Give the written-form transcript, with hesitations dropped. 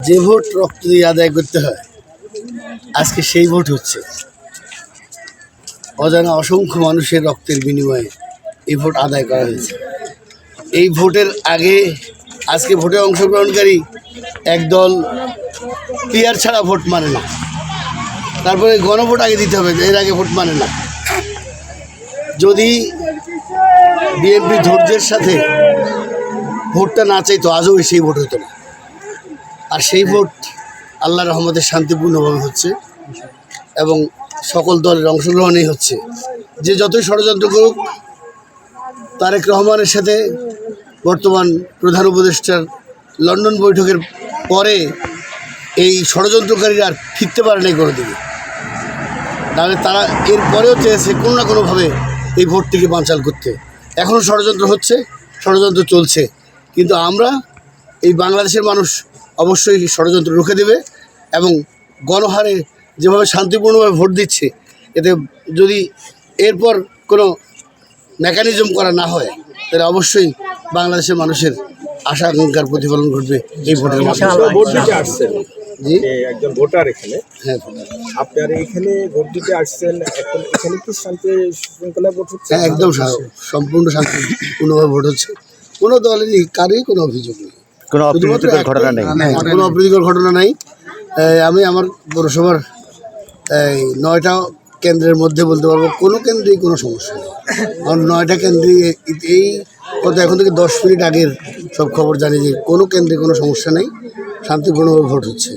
যে ভোট রক্ত দিয়ে আদায় করতে হয় আজকে সেই ভোট হচ্ছে। অজানা অসংখ্য মানুষের রক্তের বিনিময়ে এই ভোট আদায় করা হয়েছে। এই ভোটের আগে আজকে ভোটে অংশগ্রহণকারী একদল পিয়ার ছাড়া ভোট মানে না, তারপরে গণভোট আগে দিতে হবে, এর আগে ভোট মানে না। যদি বিএনপি ধৈর্যের সাথে ভোটটা না চাইতো আজও সেই ভোট হতো না। আর সেই ভোট আল্লাহর রহমতে শান্তিপূর্ণভাবে হচ্ছে এবং সকল দলের অংশগ্রহণেই হচ্ছে। যে যতই ষড়যন্ত্র করুক, তারেক রহমানের সাথে বর্তমান প্রধান উপদেষ্টার লন্ডন বৈঠকের পরে এই ষড়যন্ত্রকারীরা আর ফিরতে পারে নাই কোনো দিকে। তাহলে তারা এর পরেও চেয়েছে কোনো না কোনোভাবে এই ভোটটিকে বানচাল করতে। এখনও ষড়যন্ত্র হচ্ছে, ষড়যন্ত্র চলছে, কিন্তু আমরা এই বাংলাদেশের মানুষ অবশ্যই ষড়যন্ত্র রুখে দেবে এবং গণহারে যেভাবে শান্তিপূর্ণভাবে ভোট দিচ্ছে, এতে যদি এরপর কোনো মেকানিজম করা না হয় তাহলে অবশ্যই বাংলাদেশের মানুষের আশা আকাঙ্ক্ষার প্রতিফলন ঘটবে এই ভোটের মাধ্যমে। ভোট দিতে আসছেন, জি একজন ভোটার এখানে, হ্যাঁ, আপনার এখানে ভোট দিতে আসছেন, এখন এখানে কি শান্তি শৃঙ্খলা ভোট হচ্ছে? হ্যাঁ, একদম সম্পূর্ণ শান্তিপূর্ণভাবে ভোট হচ্ছে। কোনো দলেরই কারোই কোনো অভিযোগ নেই, কোনো অপ্রীতিকর ঘটনা নেই। কোনো অপ্রীতিকর ঘটনা নাই। আমি আমার পৌরসভার 9টা কেন্দ্রের মধ্যে বলতে পারবো কোনো কেন্দ্রেই কোনো সমস্যা নেই। কারণ 9টা কেন্দ্রে এই এখন থেকে 10 মিনিট আগের সব খবর জানি যে কোনো কেন্দ্রে কোনো সমস্যা নেই, শান্তিপূর্ণভাবে ভোট হচ্ছে।